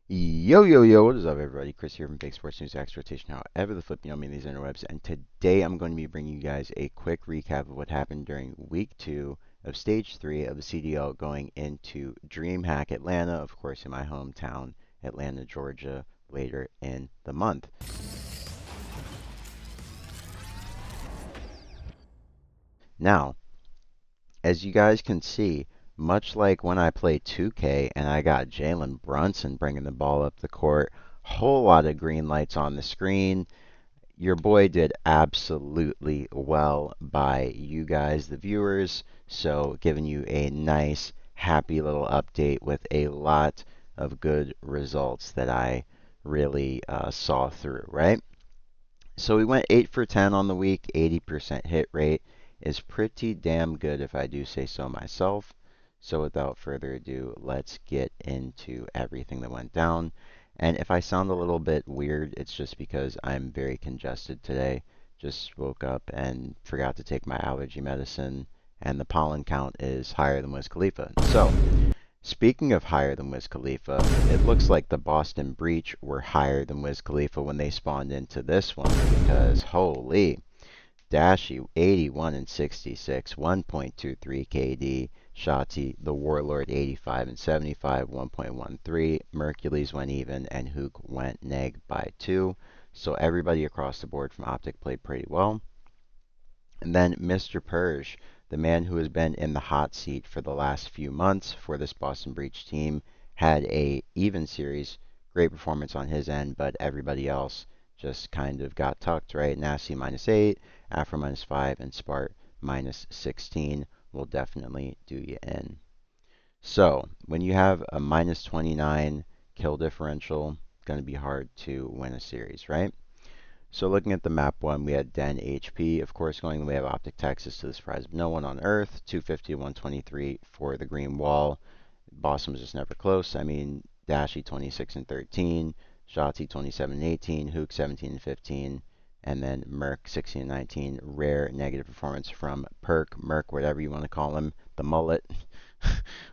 Yo, yo, yo, what is up, everybody? Chris here from Big Sports News X Rotation, however the flip you know me in these interwebs. And today I'm going to be bringing you guys a quick recap of what happened during week 2 of stage 3 of the CDL going into DreamHack Atlanta, of course, in my hometown, Atlanta, Georgia, later in the month. Now, as you guys can see, much like when I played 2K and I got Jalen Brunson bringing the ball up the court, whole lot of green lights on the screen. Your boy did absolutely well by you guys, the viewers. So, giving you a nice, happy little update with a lot of good results that I really saw through, right? So, we went 8 for 10 on the week, 80% hit rate is pretty damn good if I do say so myself. So, without further ado, let's get into everything that went down. And if I sound a little bit weird, it's just because I'm very congested today. Just woke up and forgot to take my allergy medicine, and the pollen count is higher than Wiz Khalifa. So, speaking of higher than Wiz Khalifa, it looks like the Boston Breach were higher than Wiz Khalifa when they spawned into this one, because holy. Dashi 81 and 66, 1.23 KD. Shotzi the Warlord 85 and 75, 1.13. Mercules went even, and Hook went neg by 2. So everybody across the board from Optic played pretty well. And then Mr. Purge, the man who has been in the hot seat for the last few months for this Boston Breach team, had a even series. Great performance on his end, but everybody else just kind of got tucked, right? Nasty -8, Afro -5, and Spart -16 will definitely do you in. So, when you have a -29 kill differential, going to be hard to win a series, right? So looking at the map one, we had Den HP, of course, going the way of Optic Texas to the surprise of no one on Earth. 250 to 123 for the green wall. Boston was just never close. I mean, Dashy 26 and 13, Shotzi 27 and 18, Hook 17 and 15, and then Merc 16 and 19. Rare negative performance from Perk, Merc, whatever you want to call him, the mullet,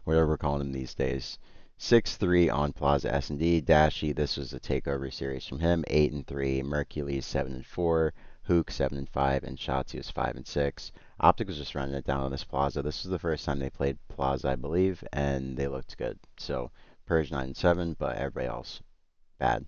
whatever we're calling him these days. 6-3 on Plaza S&D. Dashy, this was a takeover series from him. 8 and 3. Mercules 7 and 4. Hook 7 and 5, and Shotzi was 5 and 6. Optic was just running it down on this Plaza. This was the first time they played Plaza, I believe, and they looked good. So Purge 9 and 7, but everybody else bad.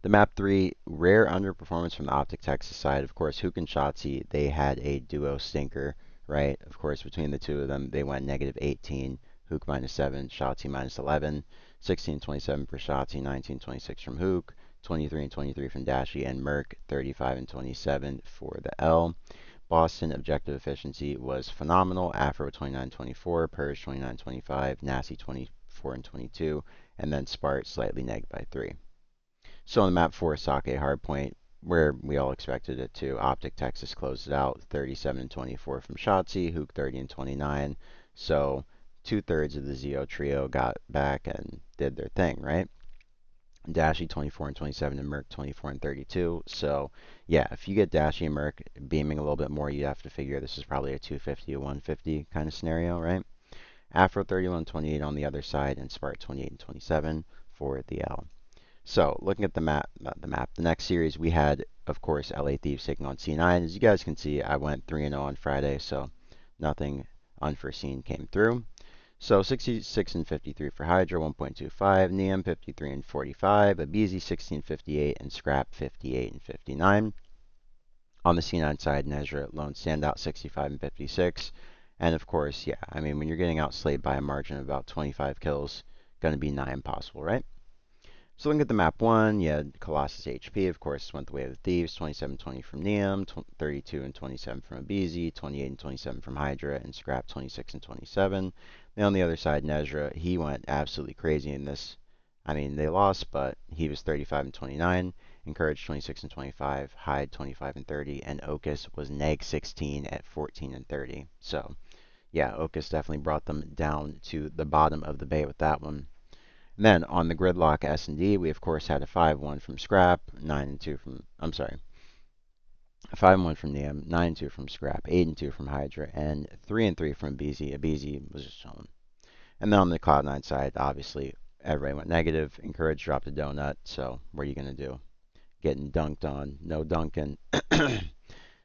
The map 3, rare underperformance from the Optic Texas side. Of course, Hook and Shotzi, they had a duo stinker, right? Of course, between the two of them, they went -18. Hook -7, Shotzi -11, 16 27 for Shotzi, 19 26 from Hook, 23 and 23 from Dashy, and Merc 35 and 27 for the L. Boston objective efficiency was phenomenal. Afro 29 24, Purge 29 25, Nasty 24 and 22, and then Spart slightly neg by 3. So on the map 4, Sake Hardpoint, where we all expected it to, Optic Texas closed it out, 37 and 24 from Shotzi, Hook 30 and 29. So 2/3 of the Zeo trio got back and did their thing, right? Dashy 24 and 27 and Merc 24 and 32. So yeah, if you get Dashy and Merc beaming a little bit more, you have to figure this is probably a 250 to 150 kind of scenario, right? Afro 31 and 28 on the other side, and Spart 28 and 27 for the L. So, looking at the map, the next series we had, of course, LA Thieves taking on C9. As you guys can see, I went 3-0 on Friday, so nothing unforeseen came through. So, 66 and 53 for Hydra, 1.25, Neum 53 and 45, Abizi 16 58, and Scrap 58 and 59. On the C9 side, Nezra lone standout 65 and 56. And of course, yeah, I mean, when you're getting outslayed by a margin of about 25 kills, going to be nigh impossible, right? So looking at the map 1, you had Colossus HP, of course, went the way of the Thieves, 27-20 from Neum, 32 and 27 from Abizi, 28 and 27 from Hydra, and Scrap 26 and 27. Then on the other side, Nezra, he went absolutely crazy in this. I mean, they lost, but he was 35 and 29, Encourage 26 and 25, Hyde 25 and 30, and Ocus was neg 16 at 14 and 30. So, yeah, Ocus definitely brought them down to the bottom of the bay with that one. And then on the gridlock S&D, we of course had a 5-1 from Scrap, 9 and 2 from, I'm sorry, 5-1 from Neum, 9 and 2 from Scrap, 8 and 2 from Hydra, and 3 and 3 from Abizi. Abizi was just chilling. And then on the Cloud9 side, obviously, Everybody went negative. Encourage dropped a donut. So what are you going to do? Getting dunked on. No dunking.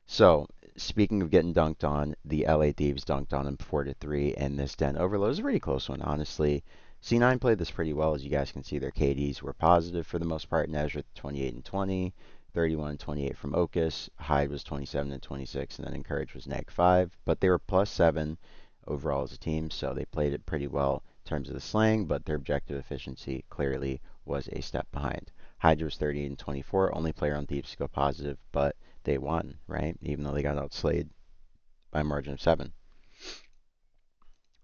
So, speaking of getting dunked on, the LA Thieves dunked on him 4-3, and this Den Overload is a pretty close one, honestly. C9 played this pretty well, as you guys can see. Their KDs were positive for the most part. Nezra 28 and 20, 31 and 28 from Ocus. Hyde was 27 and 26, and then Encourage was -5. But they were +7 overall as a team, so they played it pretty well in terms of the slang, but their objective efficiency clearly was a step behind. Hydra was 30 and 24, only player on Thieves to go positive, but they won, right? Even though they got outslayed by a margin of 7.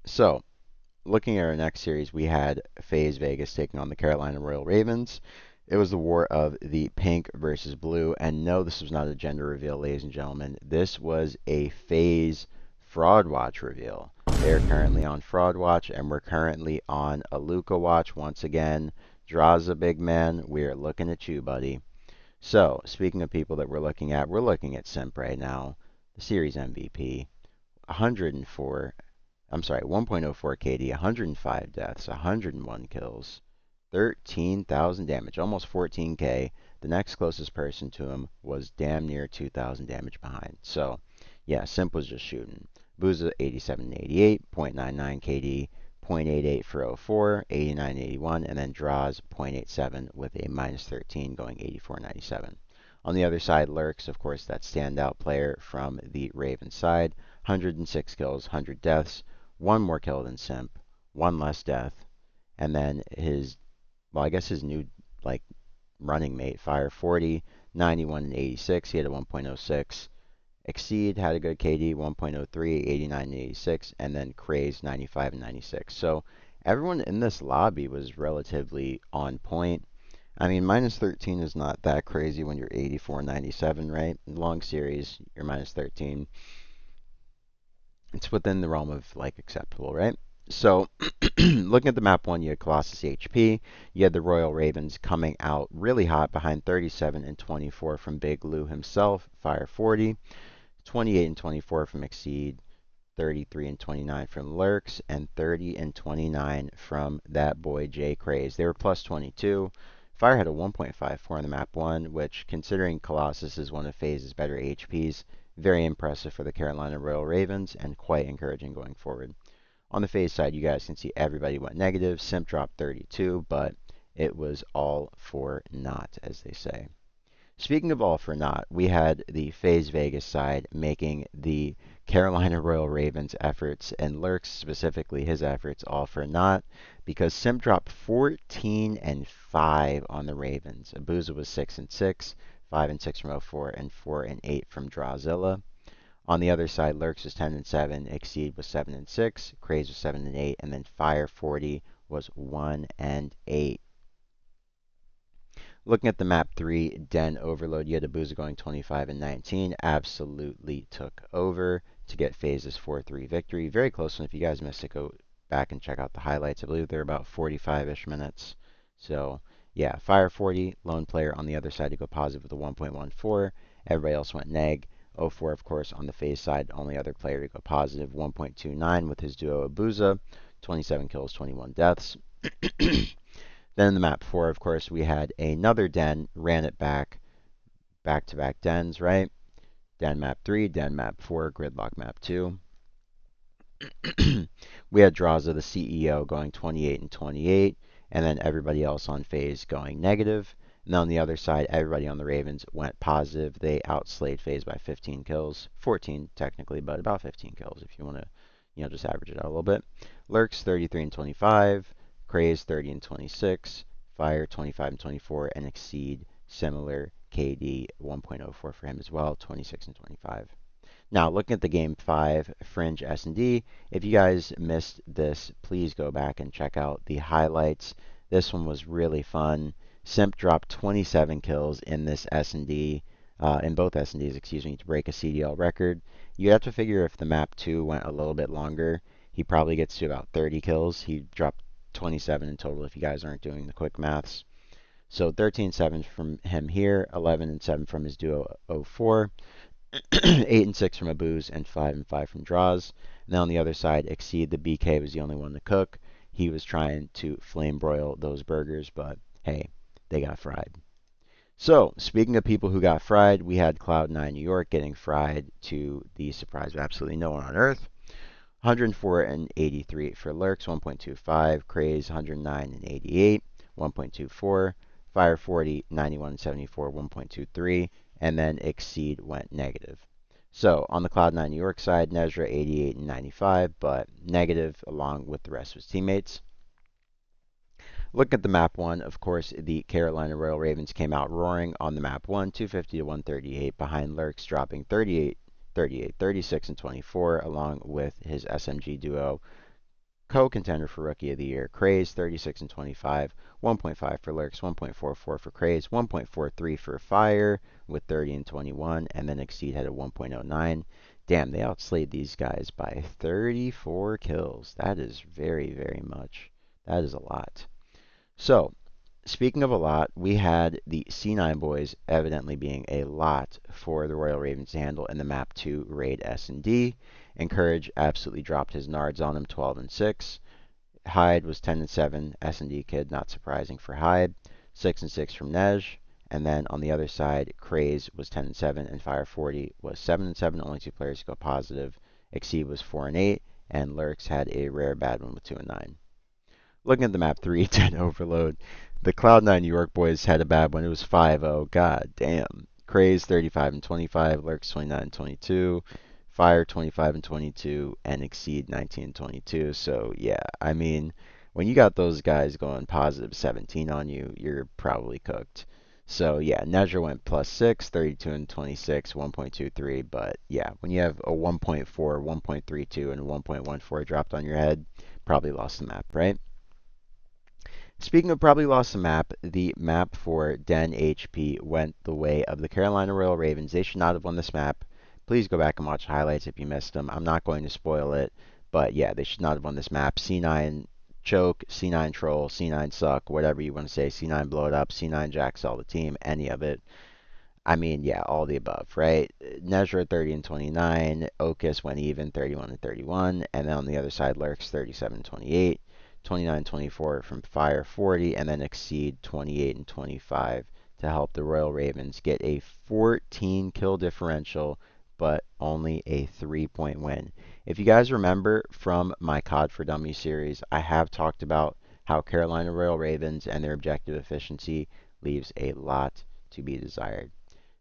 So, looking at our next series, we had FaZe Vegas taking on the Carolina Royal Ravens. It was the war of the pink versus blue. And no, this was not a gender reveal, ladies and gentlemen. This was a FaZe Fraud Watch reveal. They're currently on Fraud Watch, and we're currently on Aluka Watch once again. Draza, big man, we're looking at you, buddy. So, speaking of people that we're looking at Simp right now, the series MVP, 104, 1.04 KD, 105 deaths, 101 kills, 13,000 damage, almost 14k. The next closest person to him was damn near 2,000 damage behind. So, yeah, Simp was just shooting. Booza 87 and 88, 0.99 KD, 0.88 for 04, 89 81, and then Draws 0.87 with a -13 going 84 97. On the other side, Lurks, of course, that standout player from the Ravens side, 106 kills, 100 deaths, one more kill than Simp, one less death, and then his, well, I guess his new, like, running mate, Fire 40, 91 and 86, he had a 1.06. Exceed had a good KD, 1.03, 89 and 86, and then Craze 95 and 96. So everyone in this lobby was relatively on point. I mean, -13 is not that crazy when you're 84 and 97, right? Long series, you're -13. It's within the realm of, like, acceptable, right? So, looking at the map 1, you had Colossus HP. You had the Royal Ravens coming out really hot behind 37 and 24 from Big Lou himself, Fire 40. 28 and 24 from Exceed, 33 and 29 from Lurks, and 30 and 29 from that boy J Craze. They were +22. Fire had a 1.54 on the map 1, which, considering Colossus is one of FaZe's better HPs, very impressive for the Carolina Royal Ravens and quite encouraging going forward. On the FaZe side, you guys can see everybody went negative. Simp dropped 32, but it was all for naught, as they say. Speaking of all for naught, we had the FaZe Vegas side making the Carolina Royal Ravens efforts, and Lurks specifically his efforts, all for naught, because Simp dropped 14 and 5 on the Ravens. Abuza was 6 and 6, 5 and 6 from 04, and 4 and 8 from Drawzilla. On the other side, Lurks was 10 and 7, Exceed was 7 and 6, Craze was 7 and 8, and then Fire 40 was 1 and 8. Looking at the map 3, Den Overload, you had Abuza going 25 and 19. Absolutely took over to get FaZe's 4-3 victory. Very close one. If you guys missed it, go back and check out the highlights. I believe they're about 45-ish minutes. So, yeah, Fire 40, lone player on the other side to go positive with a 1.14. Everybody else went neg. 04, of course, on the FaZe side, only other player to go positive, 1.29 with his duo Abuza. 27 kills, 21 deaths. Then in the map 4, of course, we had another Den, ran it back-to-back Dens, right? Den map 3, Den map 4, Gridlock map 2. We had Draza, the CEO, going 28 and 28, and then everybody else on FaZe going negative. And on the other side, everybody on the Ravens went positive. They outslayed FaZe by 15 kills. 14 technically, but about 15 kills if you want to, just average it out a little bit. Lurks 33 and 25. Craze 30 and 26, Fire 25 and 24, and Exceed similar KD 1.04 for him as well, 26 and 25. Now looking at the game 5 Fringe S&D, if you guys missed this, please go back and check out the highlights. This one was really fun. Simp dropped 27 kills in this S&D, in both S&Ds, excuse me, to break a CDL record. You have to figure if the map 2 went a little bit longer, he probably gets to about 30 kills. He dropped 27 in total if you guys aren't doing the quick maths. So 13-7 from him here, 11 and 7 from his duo 04, 8 and 6 from Abuz, and 5 and 5 from Draws. And then on the other side, Exceed, the BK was the only one to cook. he was trying to flame broil those burgers, but hey, they got fried. So, speaking of people who got fried, we had Cloud9 New York getting fried to the surprise of absolutely no one on earth. 104 and 83 for Lurks, 1.25. Craze, 109 and 88, 1.24. Fire 40, 91 and 74, 1.23. And then Exceed went negative. So on the Cloud9 New York side, Nezra 88 and 95, but negative along with the rest of his teammates. Looking at the map one, of course, the Carolina Royal Ravens came out roaring on the map one, 250 to 138, behind Lurks dropping 38, 38, 36, and 24, along with his SMG duo, co-contender for Rookie of the Year, Craze, 36 and 25, 1.5 for Lurks, 1.44 for Craze, 1.43 for Fire with 30 and 21, and then Exceed had a 1.09. Damn, they outslayed these guys by 34 kills. That is very, very much. That is a lot. So, speaking of a lot, we had the C9 boys evidently being a lot for the Royal Ravens to handle in the map 2 raid S&D. Encourage absolutely dropped his nards on him, 12 and 6. Hyde was 10 and 7. S&D kid, not surprising for Hyde. 6 and 6 from Nej. And then on the other side, Craze was 10 and 7, and Fire 40 was 7 and 7. Only two players to go positive. Exceed was 4 and 8, and Lurks had a rare bad one with 2 and 9. Looking at the map 3, 10 overload. The Cloud9 New York boys had a bad one. It was 5-0. God damn. Craze 35 and 25. Lurks 29 and 22. Fire 25 and 22. And Exceed 19 and 22. So, yeah, I mean, when you got those guys going positive 17 on you, you're probably cooked. So, yeah, Nezra went plus 6, 32 and 26, 1.23. But, yeah, when you have a 1.4, 1.32, and a 1.14 dropped on your head, probably lost the map, right? Speaking of probably lost the map for Den HP went the way of the Carolina Royal Ravens. They should not have won this map. Please go back and watch highlights if you missed them. I'm not going to spoil it, but yeah, they should not have won this map. C9 choke, C9 troll, C9 suck, whatever you want to say. C9 blow it up, C9 jack sell the team, any of it. I mean, yeah, all the above, right? Nezra 30 and 29, Okus went even 31 and 31, and then on the other side, Lurks 37 and 28. 29-24 from Fire 40, and then Exceed 28 and 25 to help the Royal Ravens get a 14 kill differential, but only a 3-point win. If you guys remember from my COD for Dummies series, I have talked about how Carolina Royal Ravens and their objective efficiency leaves a lot to be desired.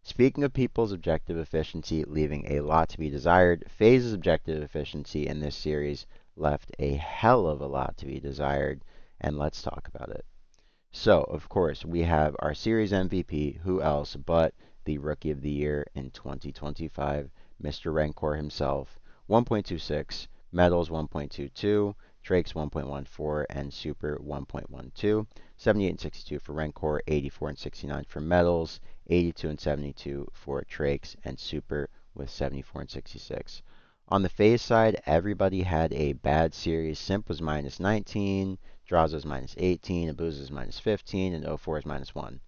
Speaking of people's objective efficiency leaving a lot to be desired, Faze's objective efficiency in this series left a hell of a lot to be desired, and let's talk about it. So, of course, we have our series MVP, who else but the Rookie of the Year in 2025, Mr. Rancor himself, 1.26, Medals 1.22, Drakes 1.14, and Super 1.12. 78 and 62 for Rancor, 84 and 69 for Medals, 82 and 72 for Drakes, and Super with 74 and 66. On the Faze side, everybody had a bad series. Simp was minus 19, Draza was minus 18, Abuza was minus 15, and 04 is minus 1.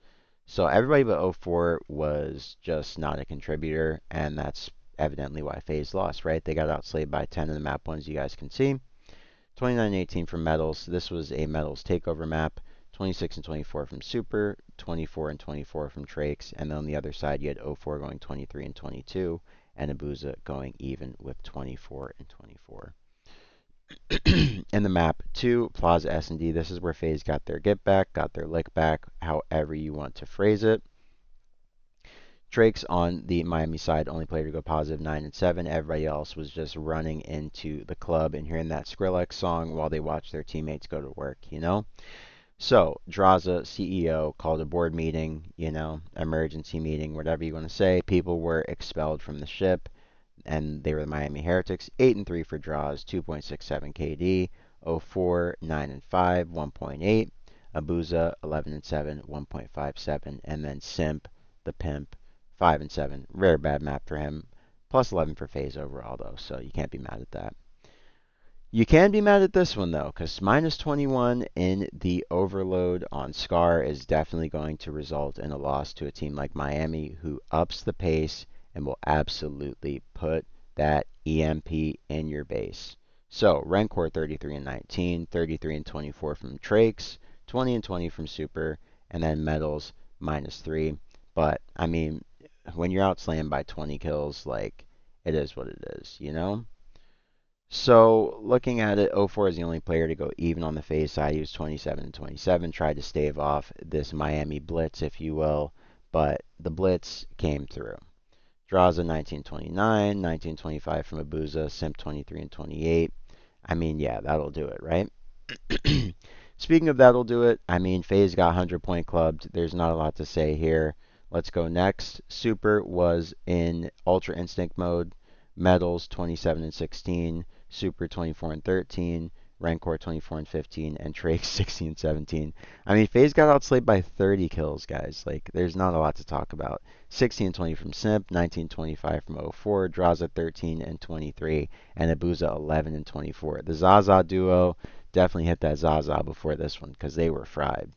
So everybody but 04 was just not a contributor, and that's evidently why Faze lost, right? They got outslayed by 10 in the map ones you guys can see. 29-18 from Metals. This was a Metals takeover map. 26 and 24 from Super, 24 and 24 from Trakes, and then on the other side you had 04 going 23 and 22, and Abuza going even with 24 and 24. In the map 2, Plaza S&D, this is where Faze got their get back, got their lick back, however you want to phrase it. Drake's on the Miami side, only player to go positive, 9 and 7. Everybody else was just running into the club and hearing that Skrillex song while they watch their teammates go to work, you know? So, Draza, CEO, called a board meeting, emergency meeting, whatever you want to say. People were expelled from the ship, and they were the Miami Heretics. 8 and 3 for draws, 2.67 KD. 04, 9 and 5, 1.8. Abuza, 11 and 7, 1.57. And then Simp, the pimp, 5 and 7. Rare bad map for him. Plus 11 for Faze overall, though, so you can't be mad at that. You can be mad at this one, though, because minus 21 in the overload on Scar is definitely going to result in a loss to a team like Miami, who ups the pace and will absolutely put that EMP in your base. So, Rancor 33 and 19, 33 and 24 from Trakes, 20 and 20 from Super, and then Metals -3. But, I mean, when you're outslaying by 20 kills, like, it is what it is, you know? So, looking at it, 04 is the only player to go even on the Faze side. He was 27 and 27, tried to stave off this Miami Blitz, if you will, but the Blitz came through. Draza 1929, 1925 from Abuza, Simp 23 and 28. I mean, yeah, that'll do it, right? Speaking of that'll do it, I mean, Faze got 100-point clubbed. There's not a lot to say here. Let's go next. Super was in Ultra Instinct mode. Metals 27 and 16. Super 24 and 13. Rancor 24 and 15. And Drake 16 and 17. I mean, Faze got outslayed by 30 kills, guys. Like, there's not a lot to talk about. 16 and 20 from Simp. 19 25 from 04. Draza 13 and 23. And Abuza 11 and 24. The Zaza duo definitely hit that Zaza before this one because they were fried.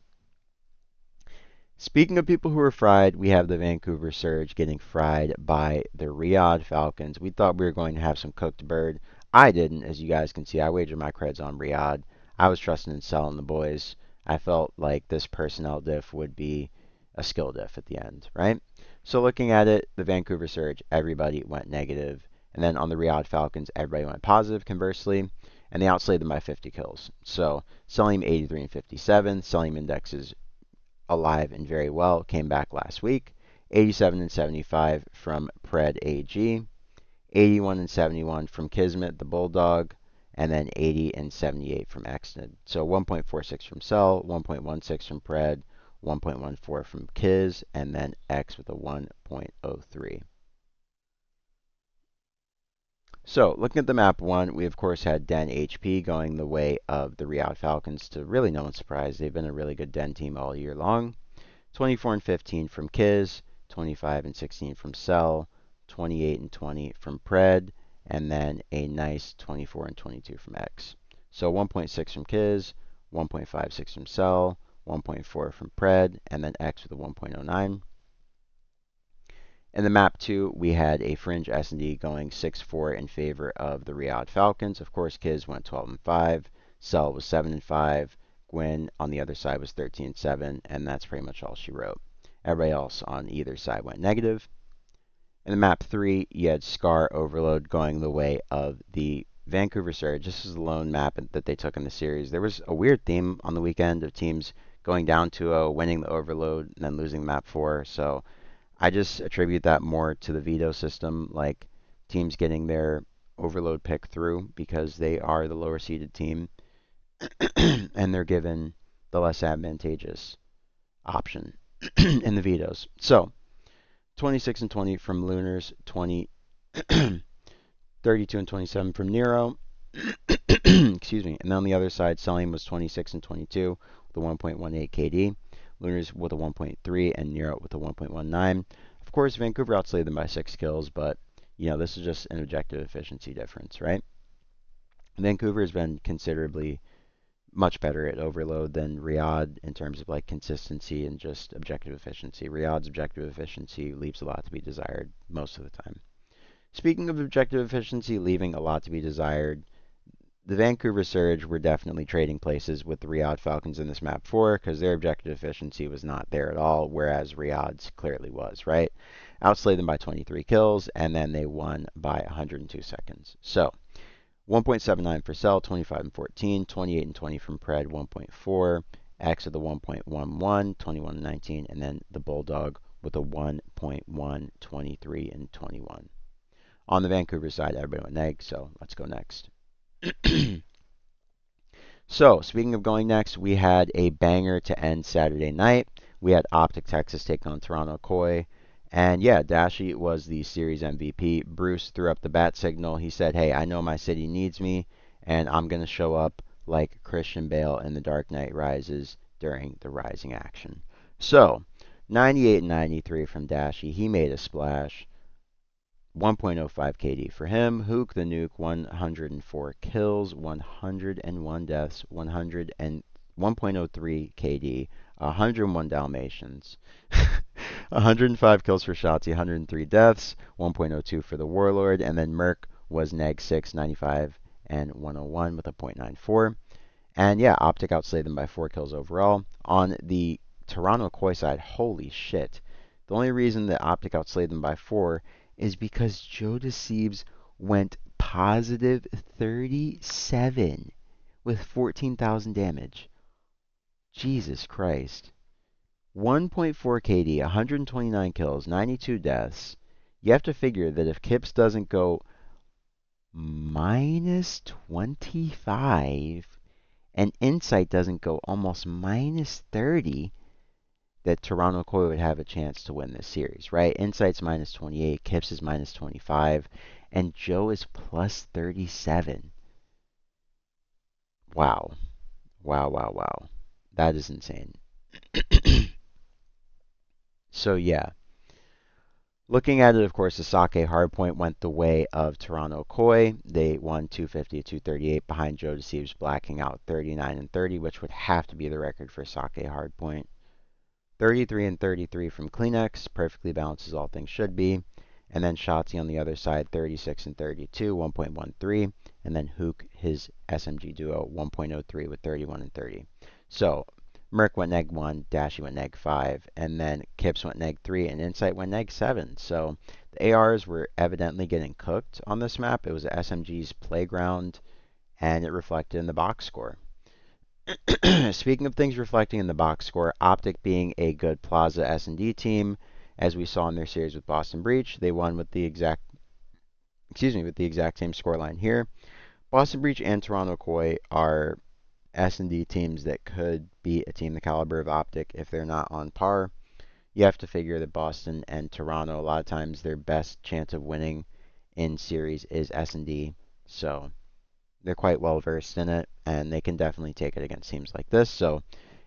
Speaking of people who were fried, we have the Vancouver Surge getting fried by the Riyadh Falcons. We thought we were going to have some cooked bird. I didn't, as you guys can see. I wagered my creds on Riyadh. I was trusting in selling the boys. I felt like this personnel diff would be a skill diff at the end, right? So looking at it, the Vancouver Surge, everybody went negative. And then on the Riyadh Falcons, everybody went positive, conversely. And they outslayed them by 50 kills. So Selenium 83 and 57. Selenium indexes alive and very well. Came back last week. 87 and 75 from Pred AG. 81 and 71 from Kismet, the Bulldog. And then 80 and 78 from Exnid. So 1.46 from Cell, 1.16 from Pred, 1.14 from Kiz, and then X with a 1.03. So, looking at the map 1, we of course had Den HP going the way of the Riyadh Falcons to really no one's surprise. They've been a really good Den team all year long. 24 and 15 from Kiz, 25 and 16 from Cell, 28 and 20 from Pred, and then a nice 24 and 22 from X. So 1.6 from Kiz, 1.56 from Cell, 1.4 from Pred, and then X with a 1.09. In the map 2, we had a fringe S&D going 6-4 in favor of the Riyadh Falcons. Of course, Kiz went 12 and 5. Cell was 7 and 5. Gwen on the other side was 13 and 7, and that's pretty much all she wrote. Everybody else on either side went negative. In the map 3, you had Scar Overload going the way of the Vancouver Surge. This is the lone map that they took in the series. There was a weird theme on the weekend of teams going down 2-0, winning the Overload, and then losing map 4. So I just attribute that more to the veto system, like teams getting their overload pick through because they are the lower seeded team and they're given the less advantageous option in the vetoes. So 26 and 20 from Lunars, 32 and 27 from Nero. Excuse me. And then on the other side, Selim was 26 and 22 with a 1.18 KD. Lunars with a 1.3 and Nero with a 1.19. Of course, Vancouver outslayed them by 6 kills, but this is just an objective efficiency difference, right? Vancouver has been considerably much better at overload than Riyadh in terms of like consistency and just objective efficiency. Riyadh's objective efficiency leaves a lot to be desired most of the time. Speaking of objective efficiency leaving a lot to be desired, the Vancouver Surge were definitely trading places with the Riyadh Falcons in this map 4 because their objective efficiency was not there at all, whereas Riyadh's clearly was, right? Outslayed them by 23 kills, and then they won by 102 seconds. So, 1.79 for Cell, 25 and 14, 28 and 20 from Pred, 1.4, X with a 1.11, 21 and 19, and then the Bulldog with a 1.1, 23 and 21. On the Vancouver side, everybody went neg, so let's go next. So, speaking of going next, we had a banger to end Saturday night. We had Optic Texas take on Toronto Koi. And yeah, Dashi was the series MVP. Bruce threw up the bat signal. He said, hey, I know my city needs me, and I'm going to show up like Christian Bale in The Dark Knight Rises during the Rising action. So, 98 and 93 from Dashi. He made a splash. 1.05 KD for him. Hook the Nuke, 104 kills, 101 deaths, 1.03 KD, 101 Dalmatians, 105 kills for Shotzi, 103 deaths, 1.02 for the Warlord, and then Merc was neg 6, 95 and 101 with a .94. And yeah, Optic outslayed them by 4 kills overall. On the Toronto Koi side, holy shit. The only reason that Optic outslayed them by 4 is because Joe Deceives went positive 37 with 14,000 damage. Jesus Christ. 1.4 KD, 129 kills, 92 deaths. You have to figure that if Kips doesn't go minus 25 and Insight doesn't go almost minus 30, that Toronto Koi would have a chance to win this series, right? Insight's minus 28, Kips is minus 25, and Joe is plus 37. Wow. Wow, wow, wow. That is insane. So, yeah. Looking at it, of course, the Sake hardpoint went the way of Toronto Koi. They won 250 to 238 behind Joe Deceives blacking out 39 and 30, which would have to be the record for Sake hardpoint. 33 and 33 from Kleenex, perfectly balanced as all things should be. And then Shotzi on the other side, 36 and 32, 1.13. And then Hook, his SMG duo, 1.03 with 31 and 30. So Merc went neg 1, Dashy went neg 5, and then Kips went neg 3, and Insight went neg 7. So the ARs were evidently getting cooked on this map. It was SMG's playground, and it reflected in the box score. Speaking of things reflecting in the box score, Optic being a good Plaza S&D team, as we saw in their series with Boston Breach, they won with the exact same scoreline here. Boston Breach and Toronto Koi are S&D teams that could beat a team the caliber of Optic if they're not on par. You have to figure that Boston and Toronto, a lot of times their best chance of winning in series is S&D, so they're quite well versed in it, and they can definitely take it against teams like this. So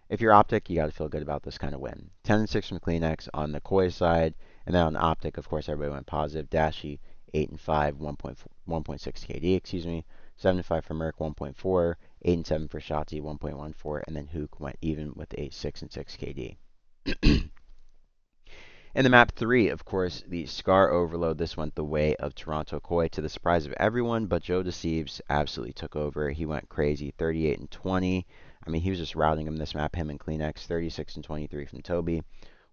if you're Optic, you got to feel good about this kind of win. 10 and 6 from Kleenex on the Koi side, and then on Optic, of course, everybody went positive. Dashy 8 and 5, 1.6 KD, excuse me. 7 and 5 for Merc, 1.4. 8 and 7 for Shotzi, 1.14, and then Hook went even with a 6 and 6 KD. In the map 3, of course, the Scar Overload. This went the way of Toronto Koi to the surprise of everyone, but Joe Deceives absolutely took over. He went crazy, 38 and 20. I mean, he was just routing him this map, him and Kleenex. 36 and 23 from Toby,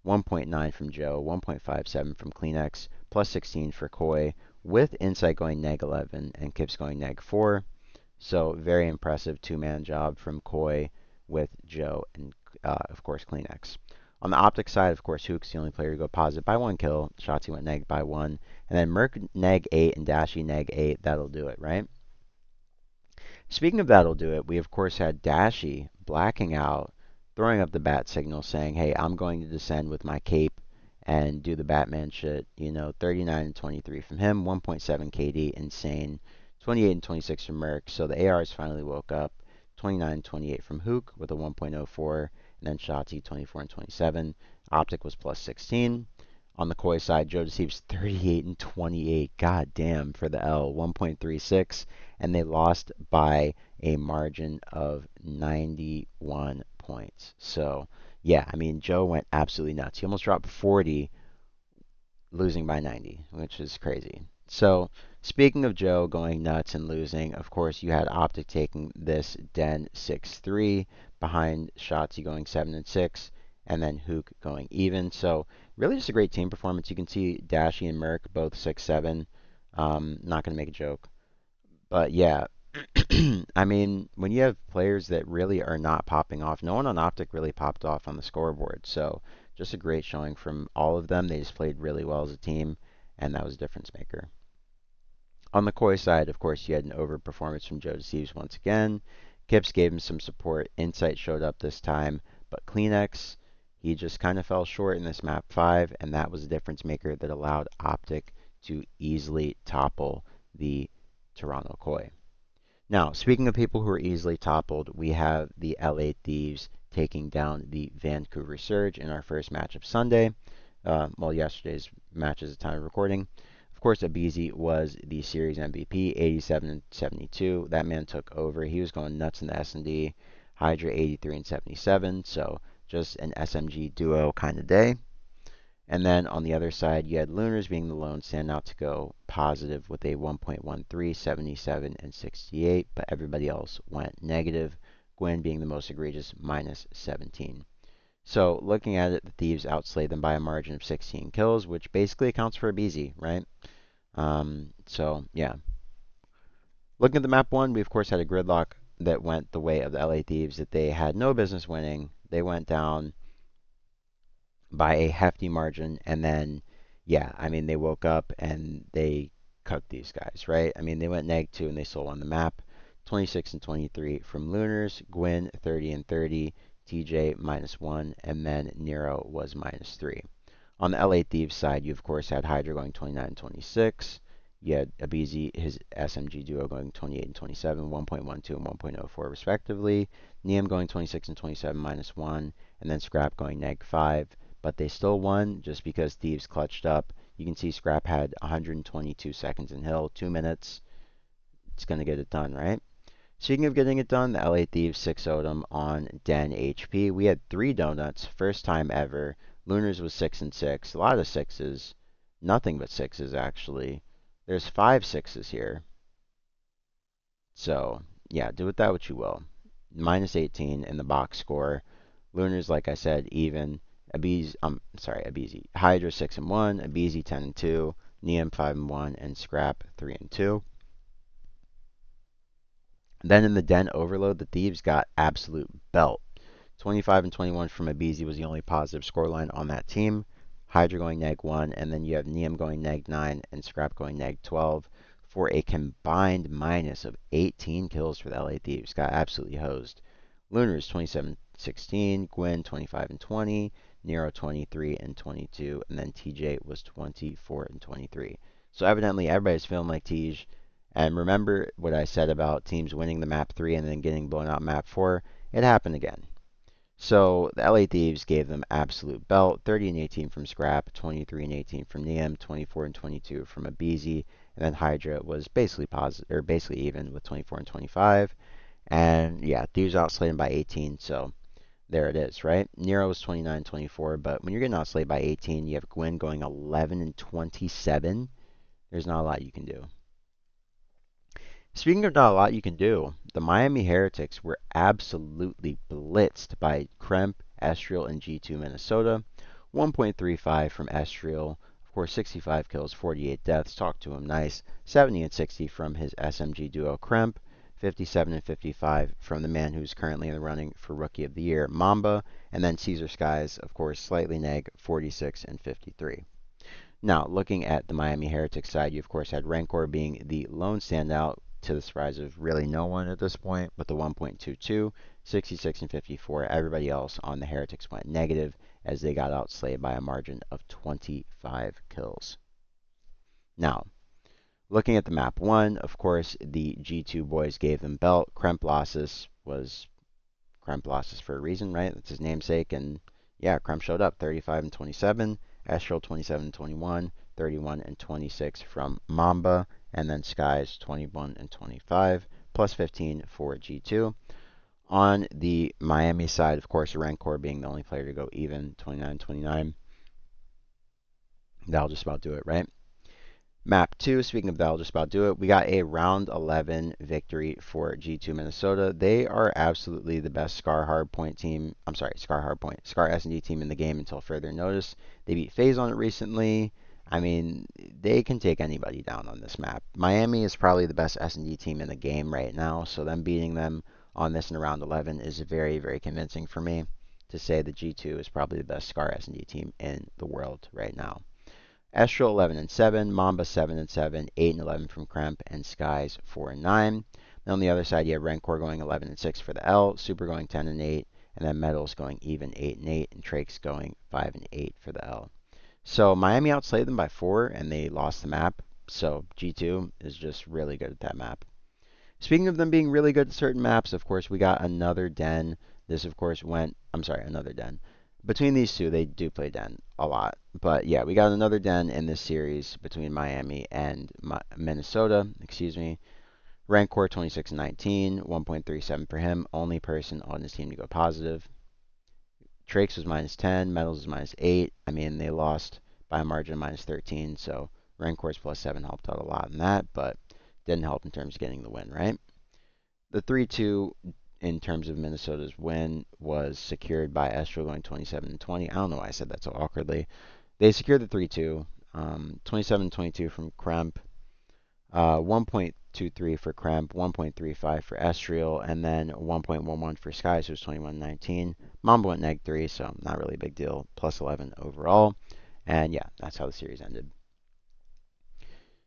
1.9 from Joe, 1.57 from Kleenex, plus 16 for Koi, with Insight going neg 11 and Kips going neg 4. So very impressive two-man job from Koi with Joe and, of course, Kleenex. On the Optic side, of course, Hook's the only player to go positive by 1 kill. Shotzi went neg by 1. And then Merc neg 8 and Dashy neg 8. That'll do it, right? Speaking of that'll do it, we, of course, had Dashy blacking out, throwing up the bat signal saying, hey, I'm going to descend with my cape and do the Batman shit. 39 and 23 from him, 1.7 KD, insane. 28 and 26 from Merc. So the ARs finally woke up. 29 and 28 from Hook with a 1.04. And then Shotzi 24 and 27. Optic was plus 16. On the Koi side, Joe Deceives 38 and 28. God damn for the L, 1.36. And they lost by a margin of 91 points. So, yeah, I mean, Joe went absolutely nuts. He almost dropped 40, losing by 90, which is crazy. So, speaking of Joe going nuts and losing, of course, you had Optic taking this Den 6-3 behind Shotzi going 7 and 6, and then Hook going even. So, really just a great team performance. You can see Dashy and Merc both 6-7. Not going to make a joke. But yeah, I mean, when you have players that really are not popping off, no one on Optic really popped off on the scoreboard. So, just a great showing from all of them. They just played really well as a team, and that was a difference maker. On the Koi side, of course, you had an overperformance from Joe Deceives once again. Kips gave him some support. Insight showed up this time, but Kleenex, he just kind of fell short in this map 5, and that was a difference maker that allowed Optic to easily topple the Toronto Koi. Now, speaking of people who are easily toppled, we have the LA Thieves taking down the Vancouver Surge in our first match of Sunday. Yesterday's match is the time of recording. Of course, Abizi was the series MVP, 87 and 72. That man took over. He was going nuts in the S&D. Hydra 83 and 77. So just an SMG duo kind of day. And then on the other side, you had Lunars being the lone standout to go positive with a 1.13, 77, and 68, but everybody else went negative. Gwyn being the most egregious, minus 17. So looking at it, the Thieves outslayed them by a margin of 16 kills, which basically accounts for a BZ, right? So yeah. Looking at the map one, we of course had a gridlock that went the way of the LA Thieves that they had no business winning. They went down by a hefty margin, and then, yeah, I mean, they woke up and they cooked these guys, right? I mean, they went -2 and they still won the map. 26 and 23 from Lunars, Gwyn 30 and 30, TJ -1, and then Nero was -3. On the LA Thieves side, you of course had Hydra going 29 and 26. You had Abizi, his SMG duo, going 28 and 27, 1.12 and 1.04 respectively. Neum going 26 and 27 -1, and then Scrap going -5. But they still won just because Thieves clutched up. You can see Scrap had 122 seconds in Hill, 2 minutes. It's going to get it done, right? Speaking of getting it done, the LA Thieves 6-0'd them on Den HP. We had 3 donuts, first time ever. Lunars was 6 and 6. A lot of sixes. Nothing but sixes, actually. There's 5 sixes here. So, yeah, do with that what you will. -18 in the box score. Lunars, like I said, even. Abizi. Hydra 6 and 1. Abizi 10 and 2. Neum 5 and 1. And Scrap 3 and 2. Then in the Den Overload, the Thieves got absolute belt. 25 and 21 from Abizi was the only positive scoreline on that team. Hydra going -1, and then you have Neum going -9 and Scrap going -12 for a combined minus of 18 kills for the LA Thieves. Got absolutely hosed. Lunars 27-16, Gwyn 25 and 20, Nero 23 and 22, and then TJ was 24 and 23. So evidently everybody's feeling like Tej. And remember what I said about teams winning the map 3 and then getting blown out map 4? It happened again. So the LA Thieves gave them absolute belt. 30 and 18 from Scrap, 23 and 18 from Neum, 24 and 22 from Abizi, and then Hydra was basically positive or basically even with 24 and 25. And yeah, Thieves outslayed them by 18, so there it is, right? Nero was 29-24, but when you're getting outslayed by 18, you have Gwyn going 11 and 27. There's not a lot you can do. Speaking of not a lot you can do, the Miami Heretics were absolutely blitzed by Kremp, Estriel, and G2 Minnesota. 1.35 from Estriel. Of course, 65 kills, 48 deaths. Talk to him nice. 70 and 60 from his SMG duo Kremp. 57 and 55 from the man who's currently in the running for Rookie of the Year, Mamba. And then Caesar Skies, of course, slightly neg, 46 and 53. Now, looking at the Miami Heretics side, you of course had Rancor being the lone standout to the surprise of really no one at this point with the 1.22, 66 and 54. Everybody else on the Heretics went negative as they got outslayed by a margin of 25 kills. Now, looking at the map 1, of course, the G2 boys gave them belt. Kremp losses was Kremp losses for a reason, right? That's his namesake. And yeah, Kremp showed up 35 and 27. Astral 27 and 21. 31 and 26 from Mamba. And then Skies 21 and 25. Plus 15 for G2. On the Miami side, of course, Rancor being the only player to go even, 29-29. That'll just about do it, right? Map 2, speaking of that'll just about do it, we got a round 11 victory for G2 Minnesota. They are absolutely the best Scar Hardpoint team. I'm sorry, Scar Hardpoint. Scar S&D team in the game until further notice. They beat Faze on it recently. I mean, they can take anybody down on this map. Miami is probably the best S&D team in the game right now, so them beating them on this in round 11 is very, very convincing for me to say that G2 is probably the best Scar S&D team in the world right now. Estral 11 and 7, Mamba 7 and 7, 8 and 11 from Kremp, and Skies 4 and 9. Then on the other side, you have Rancor going 11 and 6 for the L, Super going 10 and 8, and then Metals going even 8 and 8, and Trakes going 5 and 8 for the L. So Miami outslayed them by 4, and they lost the map. So G2 is just really good at that map. Speaking of them being really good at certain maps, of course, we got another Den. This, of course, another Den. Between these two, they do play Den a lot. But yeah, we got another Den in this series between Miami and Minnesota. Rancor 26-19, 1.37 for him. Only person on his team to go positive. Trakes was -10, Metals was -8. I mean, they lost by a margin of -13, so Rancor's +7 helped out a lot in that, but didn't help in terms of getting the win, right? The 3-2 in terms of Minnesota's win was secured by Estro going 27-20. I don't know why I said that so awkwardly. They secured the 3-2, 27-22 from Kremp, 1.23 for Kremp, 1.35 for Estriel, and then 1.11 for Sky, so it was 21-19. Mamba went -3, so not really a big deal. +11 overall. And yeah, that's how the series ended.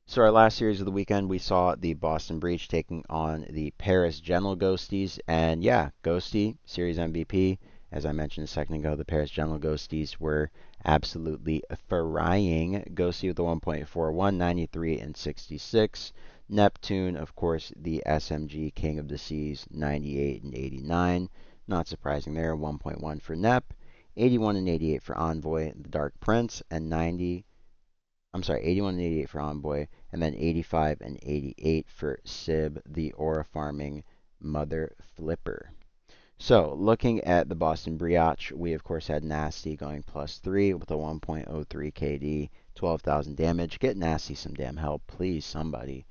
So our last series of the weekend, we saw the Boston Breach taking on the Paris General Ghosties. And yeah, Ghosty, series MVP. As I mentioned a second ago, the Paris General Ghosties were absolutely frying. Ghosty with the 1.41, 93 and 66. Neptune, of course, the SMG King of the Seas, 98 and 89. Not surprising there, 1.1 for Nep. 81 and 88 for Envoy, the Dark Prince, and 81 and 88 for Envoy, and then 85 and 88 for Sib, the aura farming mother flipper. So, looking at the Boston Brioche, we of course had Nasty going +3 with a 1.03 KD, 12,000 damage. Get Nasty some damn help, please, somebody.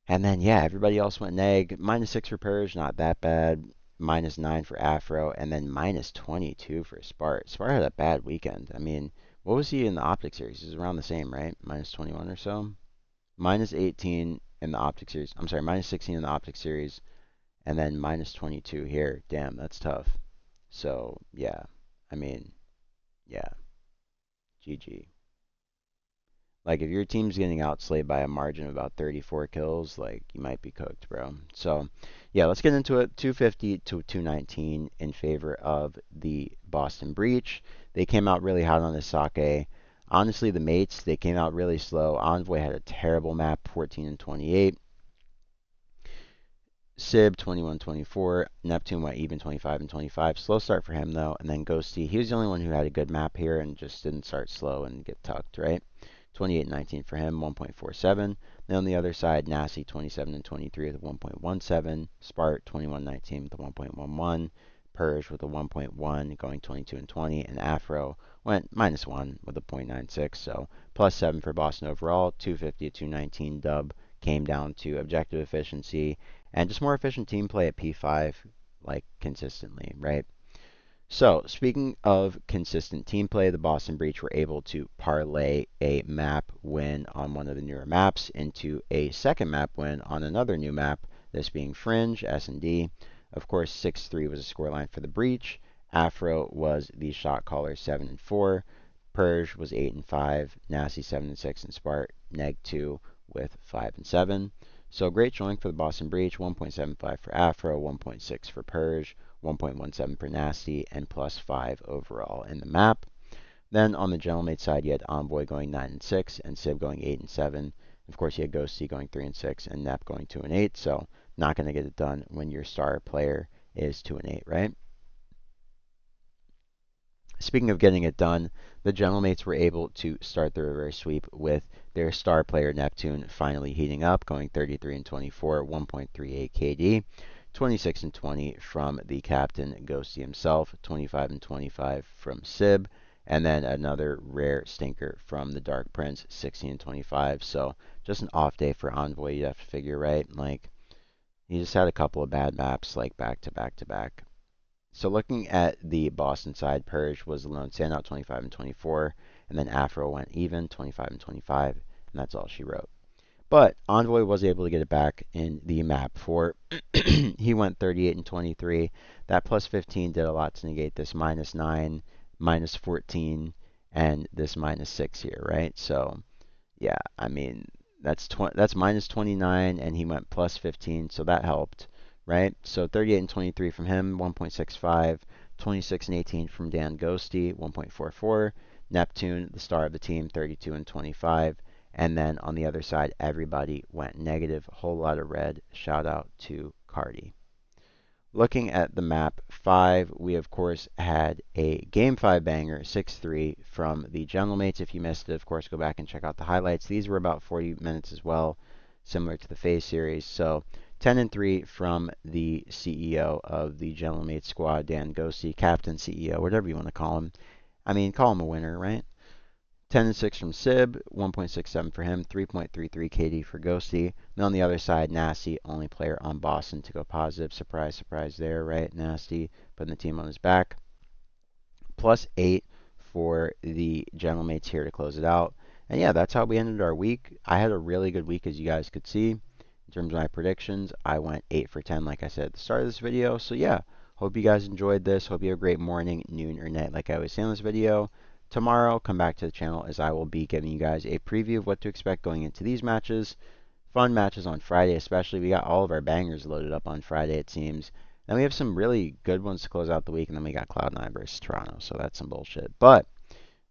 And then, yeah, everybody else went neg. -6 for Purge, not that bad. -9 for Afro, and then -22 for Spart. Spart had a bad weekend. I mean, what was he in the Optic series? He was around the same, right? -21 or so. -18 in the Optic series. I'm sorry, -16 in the Optic series, and then -22 here. Damn, that's tough. So, yeah. I mean, yeah. GG. Like, if your team's getting outslayed by a margin of about 34 kills, like, you might be cooked, bro. So, yeah, let's get into it. 250 to 219 in favor of the Boston Breach. They came out really hot on the sake. Honestly, the mates, they came out really slow. Envoy had a terrible map, 14 and 28. Sib, 21-24. Neptune went even, 25 and 25. Slow start for him, though. And then Ghosty, he was the only one who had a good map here and just didn't start slow and get tucked, right? 28-19 for him, 1.47. Then on the other side, Nasty 27 and 23 with a 1.17. Spart 21-19 with a 1.11. Purge with a 1.1 going 22 and 20. And Afro went -1 with a 0.96. So +7 for Boston overall. 250 to 219 dub came down to objective efficiency and just more efficient team play at P5 like consistently, right? So, speaking of consistent team play, the Boston Breach were able to parlay a map win on one of the newer maps into a second map win on another new map, this being Fringe, S&D. Of course, 6-3 was a scoreline for the Breach. Afro was the shot caller, 7 and 4. Purge was 8 and 5. Nasty 7 and 6, and Spart -2 with 5 and 7. So great showing for the Boston Breach, 1.75 for Afro, 1.6 for Purge, 1.17 for Nasty, and +5 overall in the map. Then on the Gentlemate side, you had Envoy going 9 and 6, and Sib going 8 and 7. Of course, you had Ghosty going 3 and 6, and Nep going 2 and 8. So not going to get it done when your star player is 2 and 8, right? Speaking of getting it done, the Gentlemates were able to start the reverse sweep with their star player Neptune finally heating up, going 33 and 24, 1.38 KD, 26 and 20 from the captain Ghosty himself, 25 and 25 from Sib, and then another rare stinker from the Dark Prince, 16 and 25. So just an off day for Envoy, you have to figure, right? Like, he just had a couple of bad maps, like back to back to back. So looking at the Boston side, Purge was the lone standout, 25 and 24, and then Afro went even, 25 and 25, and that's all she wrote. But Envoy was able to get it back in the map 4. He went 38 and 23. That +15 did a lot to negate this -9, -14, and this -6 here, right? So, yeah, I mean, that's -29, and he went +15, so that helped, right? So 38 and 23 from him, 1.65, 26 and 18 from Dan Ghosty, 1.44. Neptune, the star of the team, 32 and 25. And then on the other side, everybody went negative, a whole lot of red. Shout out to Cardi. Looking at the map 5, we of course had a Game 5 banger, 6-3 from the Gentlemates. If you missed it, of course, go back and check out the highlights. These were about 40 minutes as well, similar to the Faze series. So 10-3 from the CEO of the Gentleman Mate Squad, Dan Ghosty, Captain CEO, whatever you want to call him. I mean, call him a winner, right? 10-6 from Sib, 1.67 for him, 3.33 KD for Ghosty. And on the other side, Nasty, only player on Boston to go positive. Surprise, surprise there, right? Nasty putting the team on his back. +8 for the Gentlemates here to close it out. And yeah, that's how we ended our week. I had a really good week, as you guys could see. In terms of my predictions, I went 8 for 10, like I said at the start of this video. So yeah, hope you guys enjoyed this. Hope you have a great morning, noon, or night, like I always say in this video. Tomorrow, come back to the channel as I will be giving you guys a preview of what to expect going into these matches. Fun matches on Friday, especially. We got all of our bangers loaded up on Friday, it seems. Then we have some really good ones to close out the week, and then we got Cloud9 versus Toronto, so that's some bullshit. But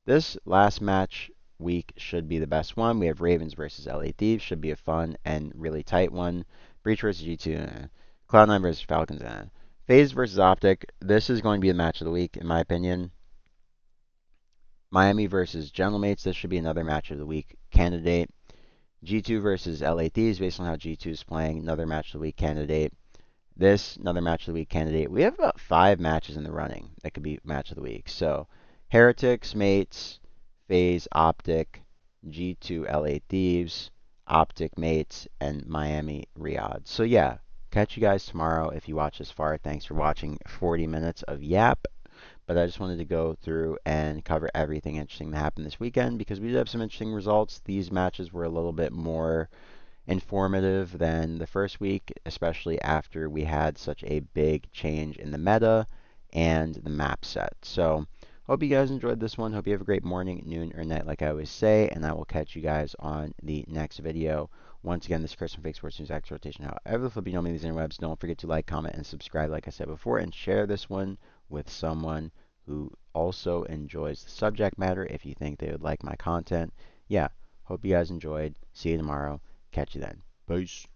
this last match week should be the best one. We have Ravens versus LA Thieves, should be a fun and really tight one. Breach versus G2, Cloud9 versus Falcons, Faze versus Optic, this is going to be the match of the week, in my opinion. Miami versus Gentlemates, this should be another match of the week candidate. G2 versus LA Thieves, based on how G2 is playing, another match of the week candidate. This, another match of the week candidate. We have about 5 matches in the running that could be match of the week. So, Heretics, Mates, Faze, Optic, G2, LA Thieves, Optic, Mates, and Miami, Riyadh. So yeah, catch you guys tomorrow if you watch this far. Thanks for watching 40 minutes of yap. But I just wanted to go through and cover everything interesting that happened this weekend because we did have some interesting results. These matches were a little bit more informative than the first week, especially after we had such a big change in the meta and the map set. So, hope you guys enjoyed this one. Hope you have a great morning, noon, or night, like I always say, and I will catch you guys on the next video. Once again, this is Chris from Fake Sports News X Rotation. However, if you know me these interwebs, don't forget to like, comment, and subscribe, like I said before, and share this one with someone who also enjoys the subject matter if you think they would like my content. Yeah, hope you guys enjoyed. See you tomorrow. Catch you then. Peace.